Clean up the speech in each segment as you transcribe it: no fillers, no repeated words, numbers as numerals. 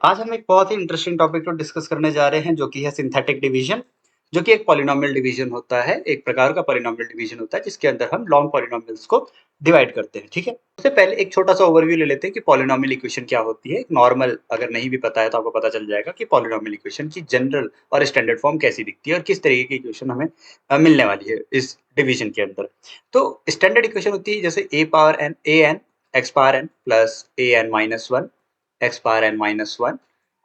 आज हम एक बहुत ही इंटरेस्टिंग टॉपिक को डिस्कस करने जा रहे हैं जो कि है सिंथेटिक डिवीजन, जो कि एक पॉलिनोमियल डिवीजन होता है, एक प्रकार का पॉलिनोमियल डिवीजन होता है जिसके अंदर हम लॉन्ग पॉलिनोमियल्स को डिवाइड करते हैं। ठीक है, उससे पहले एक छोटा सा ओवरव्यू ले लेते हैं कि पॉलिनोमियल इक्वेशन क्या होती है। नॉर्मल अगर नहीं भी पता है तो आपको पता चल जाएगा कि पॉलिनोमियल इक्वेशन की जनरल और स्टैंडर्ड फॉर्म कैसी दिखती है और किस तरीके की इक्वेशन हमें मिलने वाली है इस डिवीजन के अंदर। तो स्टैंडर्ड इक्वेशन होती है जैसे a n x power n plus a n minus one x power n minus one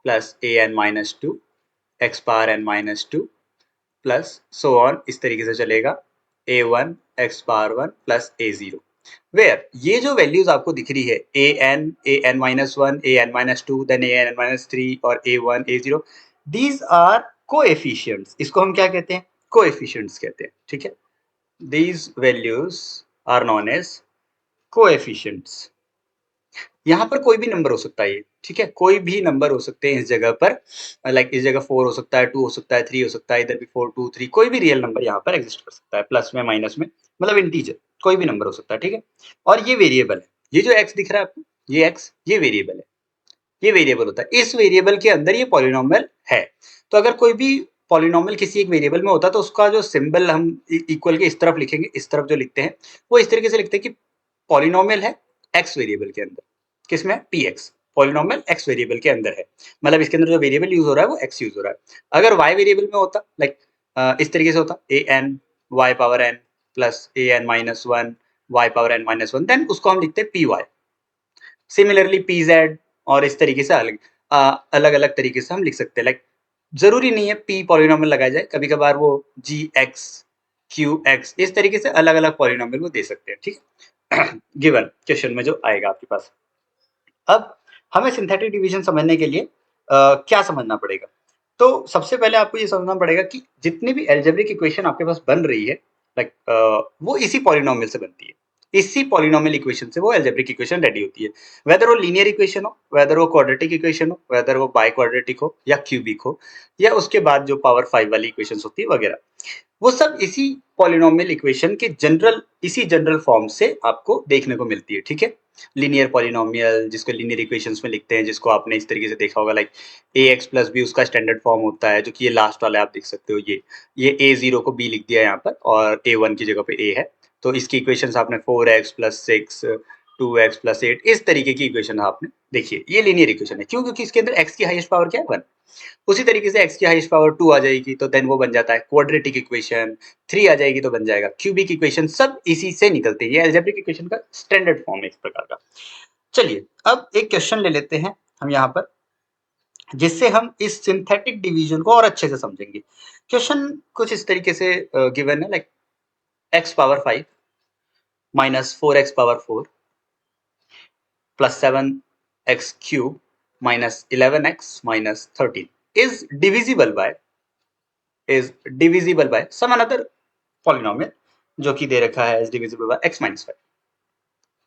plus a n minus two x power n minus two plus so on, इस तरीके से चलेगा a one x power one plus a zero. Where ये जो values आपको दिख रही है a n minus one a n minus two then a n minus three और a one a zero, these are coefficients. इसको हम क्या कहते हैं? कोएफिशिएंट्स कहते हैं। ठीक है, these values are known as coefficients. यहाँ पर कोई भी नंबर हो सकता है ये, ठीक है, कोई भी नंबर हो सकते हैं इस जगह पर। लाइक इस जगह 4 हो सकता है, 2 हो सकता है, 3 हो सकता है, इधर भी 4 2 3, कोई भी रियल नंबर यहाँ पर एग्जिस्ट कर सकता है, प्लस में माइनस में, मतलब इंटीजर कोई भी नंबर हो सकता है। ठीक है, और ये वेरिएबल है, ये जो एक्स दिख रहा है आपको, ये एक्स, ये वेरिएबल है, ये वेरिएबल होता है। इस वेरिएबल के अंदर ये पॉलिनोमियल है। तो अगर कोई भी पॉलिनोमियल किसी एक वेरिएबल में होता है तो उसका जो सिंबल हम इक्वल के इस तरफ लिखेंगे, इस तरफ जो लिखते हैं वो इस तरीके से लिखते हैं कि पॉलिनोमियल है एक्स वेरिएबल के अंदर। किसमें? P x, polynomial x variable के अंदर है, मतलब इसके अंदर जो वेरिएबल यूज हो रहा है वो एक्स यूज हो रहा है। अगर वाई वेरिएबल में होता, लाइक इस तरीके से होता a n y power n plus a n minus one y power n minus one, then उसको हम लिखते हैं p y. Similarly p z, और इस तरीके से अलग अलग तरीके से हम लिख सकते हैं। लाइक जरूरी नहीं है पी पॉलिनोमियल लगाया जाए, कभी कभार वो जी एक्स क्यू एक्स, इस तरीके से अलग अलग पॉलिनोमियल वो दे सकते हैं। ठीक है, गिवन क्वेश्चन में जो आएगा आपके पास। अब हमें सिंथेटिक डिवीजन समझने के लिए क्या समझना पड़ेगा? तो सबसे पहले आपको ये समझना पड़ेगा कि जितनी भी एल्जेब्रिक इक्वेशन आपके पास बन रही है, लाइक वो इसी पॉलिनोमियल से बनती है। इसी पॉलिनोमियल इक्वेशन से वो एल्जेब्रिक इक्वेशन रेडी होती है। वेदर वो लीनियर इक्वेशन हो, वेदर वो क्वाड्रेटिक इक्वेशन हो, वेदर वो बाई क्वाड्रेटिक हो या क्यूबिक हो, या उसके बाद जो पावर 5 वाली इक्वेशन होती है वगैरह, वो सब इसी पॉलिनोमियल इक्वेशन के जनरल, इसी जनरल फॉर्म से आपको देखने को मिलती है। ठीक है, लीनियर पॉलिनोमियल जिसको लीनियर इक्वेशंस में लिखते हैं, जिसको आपने इस तरीके से देखा होगा, like a x plus b उसका स्टैंडर्ड फॉर्म होता है, जो कि ये लास्ट वाला आप देख सकते हो, ये ए जीरो को बी लिख दिया यहाँ पर और ए वन की जगह पे ए है। तो इसकी इक्वेशंस आपने 4x plus six 2x plus eight, इस तरीके की इक्वेशन आपने देखिए, ये लीनियर इक्वेशन है। क्यों? क्योंकि इसके अंदर x की हाईएस्ट पावर क्या है? 1। उसी तरीके से x की हाईएस्ट पावर 2 आ जाएगी तो देन वो बन जाता है क्वाड्रेटिक इक्वेशन, 3 आ जाएगी तो बन जाएगा क्यूबिक इक्वेशन, सब इसी से निकलते हैं। ये अलजेब्रिक इक्वेशन का स्टैंडर्ड फॉर्म है इस प्रकार का। चलिए अब एक क्वेश्चन ले लेते हैं हम यहाँ पर, जिससे हम इस सिंथेटिक डिवीजन को और अच्छे से समझेंगे। क्वेश्चन कुछ इस तरीके से गिवन है, like x power 5 minus 4x power 4 plus 7x cube minus 11x minus 13 is divisible by some another polynomial, जो कि दे रखा है is divisible by x minus 5,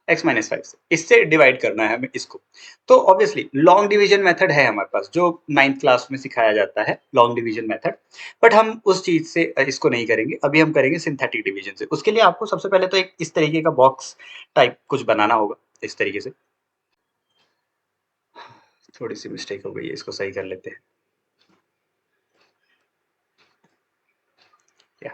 x minus 5 से इससे डिवाइड करना है हमें इसको। तो ऑब्वियसली लॉन्ग डिवीजन मेथड है हमारे पास, जो 9th क्लास में सिखाया जाता है लॉन्ग डिवीजन मेथड, बट हम उस चीज से इसको नहीं करेंगे, अभी हम करेंगे सिंथेटिक डिवीजन से। उसके लिए आपको सबसे पहले तो एक इस तरीके का बॉक्स टाइप कुछ बनाना होगा, इस तरीके से। थोड़ी सी मिस्टेक हो गई है, इसको सही कर लेते हैं। क्या?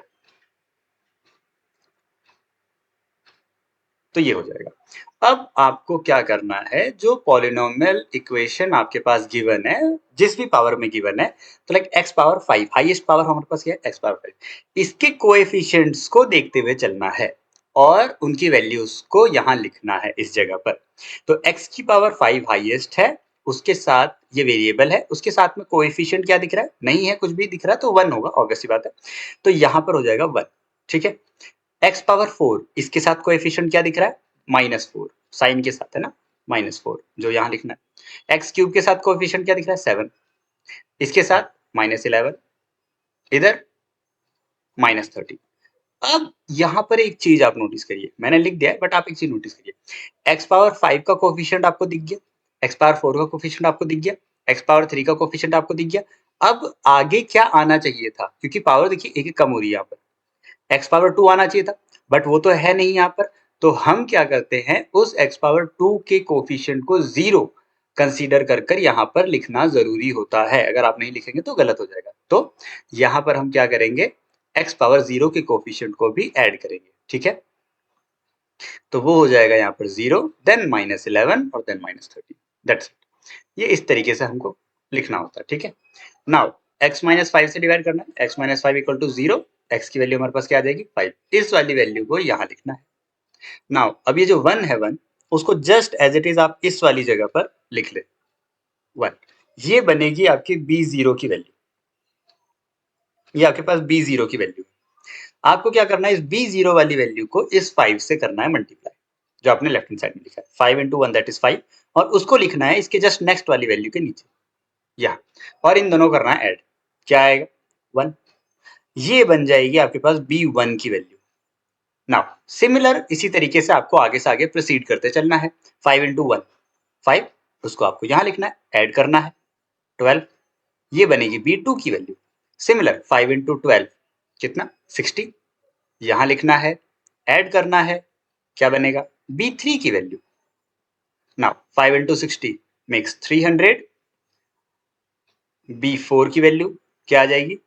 तो ये हो जाएगा। अब आपको क्या करना है, जो पॉलिनोमियल इक्वेशन आपके पास गिवन है, जिस भी पावर में गिवन है, तो like x power 5, highest power हमारे पास क्या है? x पावर 5, इसके कोएफिशिएंट्स को देखते हुए चलना है और उनकी वैल्यूज को यहाँ लिखना है इस जगह पर। तो x की पावर 5 हाईएस्ट है, उसके साथ ये वेरिएबल है, उसके साथ में कोएफिशिएंट क्या दिख रहा है? नहीं है कुछ भी दिख रहा है, तो 1 होगा, ऑब्वियस सी बात है। तो यहाँ पर हो जाएगा 1। ठीक है, एक्स पावर 4, इसके साथ कोएफिशिएंट क्या दिख रहा है? -4, साइन के साथ है ना, -4 जो यहाँ लिखना है। एक्स क्यूब के साथ कोएफिशिएंट क्या दिख रहा है? 7, इसके साथ -11, इधर -30। अब यहाँ पर एक चीज आप नोटिस करिए, मैंने लिख दिया है बट आप एक चीज नोटिस करिए, एक्स पावर 5 का कोएफिशिएंट आपको दिख गया, एक्स पावर 4 का कोएफिशिएंट आपको दिख गया, एक्स पावर 3 का कोएफिशिएंट आपको दिख गया। अब आगे क्या आना चाहिए था? क्योंकि पावर देखिए एक एक कम हो रही है यहाँ पर, एक्स पावर 2 आना चाहिए था, बट वो तो है नहीं यहाँ पर। तो हम क्या करते हैं, उस एक्स पावर 2 के कोफिशिएंट को 0 कंसीडर कर कर यहाँ पर लिखना जरूरी होता है, अगर आप नहीं लिखेंगे तो गलत हो जाएगा। तो यहाँ पर हम क्या करेंगे, x पावर 0 के कोफिशिएंट को भी ऐड करेंगे, ठीक है। तो वो हो जाएगा यहाँ पर 0, देन -11 और देन -13, दैट्स इट। ये इस तरीके से हमको लिखना होता है, ठीक है। नाउ x - 5 से डिवाइड करना है, x - 5 इक्वल टू 0, x की वैल्यू हमारे पास क्या आ जाएगी 5, इस वाली वैल्यू को यहाँ लिखना है। नाउ अब ये जो 1 है 1, उसको जस्ट एज इट इज आप इस वाली जगह पर लिख ले 1, ये बनेगी आपकी b0 की वैल्यू, ये आपके पास b0 की वैल्यू। आपको क्या करना है, इस b0 वाली वैल्यू को इस 5 से करना है मल्टीप्लाई, जो आपने लेफ्ट हैंड साइड में लिखा है, 5 इंटू 1 दैट इज 5, और उसको लिखना है इसके जस्ट नेक्स्ट वाली वैल्यू के नीचे यहाँ, और इन दोनों करना है ऐड, क्या आएगा 1, ये बन जाएगी आपके पास b1 की वैल्यू। नाउ सिमिलर इसी तरीके से आपको आगे से आगे प्रोसीड करते चलना है, 5 इंटू 1 5, उसको आपको यहाँ लिखना है, ऐड करना है 12, ये बनेगी b2 की वैल्यू। सिमिलर 5 इंटू 12 कितना 60, यहाँ लिखना है, ऐड करना है, क्या बनेगा b3 की value. Now 5 into 60 makes 300, b4 की वैल्यू क्या आ जाएगी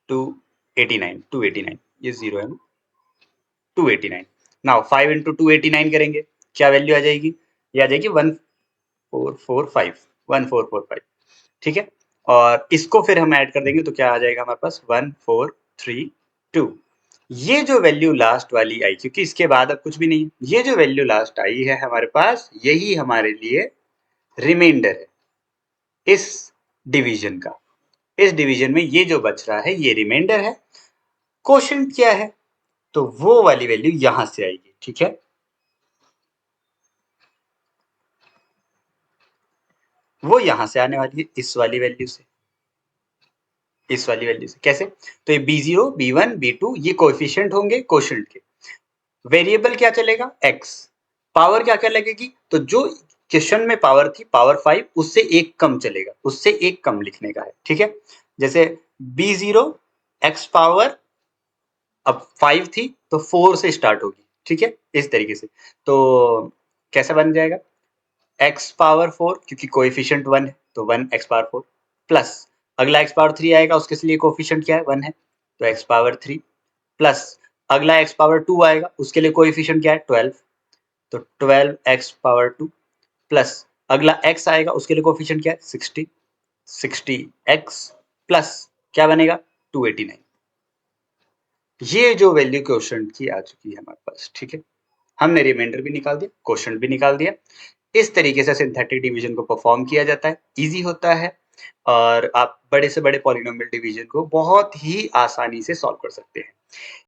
289, ये 0 है ना, 289। नाउ 5 इंटू 289 करेंगे, क्या वैल्यू आ जाएगी, ये आ जाएगी 1445, ठीक है। और इसको फिर हम ऐड कर देंगे तो क्या आ जाएगा हमारे पास 1432। ये जो वैल्यू लास्ट वाली आई, क्योंकि इसके बाद अब कुछ भी नहीं, ये जो वैल्यू लास्ट आई है हमारे पास, यही हमारे लिए रिमाइंडर है इस डिवीजन का। इस डिवीजन में ये जो बच रहा है ये रिमाइंडर है। क्वोशिएंट क्या है, तो वो वाली वैल्यू यहां से आएगी, ठीक है। वो यहां से आने वाली है इस वाली वैल्यू से, इस वाली वैल्यू से। कैसे, तो ये b0 b1 b2 ये कोएफिशिएंट होंगे क्वोशिएंट के, वेरिएबल क्या चलेगा x, पावर क्या क्या लगेगी, तो जो क्वेश्चन में पावर थी पावर 5, उससे एक कम चलेगा, उससे एक कम लिखने का है, ठीक है। जैसे b0 x पावर अब 5 थी तो 4 से स्टार्ट होगी, ठीक है, इस तरीके से। तो कैसा बन जाएगा x पावर 4, क्योंकि कोएफिशिएंट 1 है तो 1 x पावर 4, प्लस अगला x पावर 3 आएगा, उसके लिए कोएफिशिएंट क्या है 1 है, तो x पावर 3, प्लस अगला x पावर 2 आएगा, उसके लिए कोएफिशिएंट क्या है 12, तो 12x पावर 2, प्लस अगला x आएगा, उसके लिए कोएफिशिएंट क्या है 60, 60x प्लस क्या बनेगा 289। ये जो वैल्यू क्वोशिएंट की आ चुकी है हमारे पास, ठीक है। हमने रिमाइंडर भी निकाल दिया, क्वोशिएंट भी निकाल दिया। इस तरीके से सिंथेटिक डिवीजन को परफॉर्म किया जाता है, इजी होता है, और आप बड़े से बड़े पॉलिनोमियल डिवीजन को बहुत ही आसानी से सॉल्व कर सकते हैं।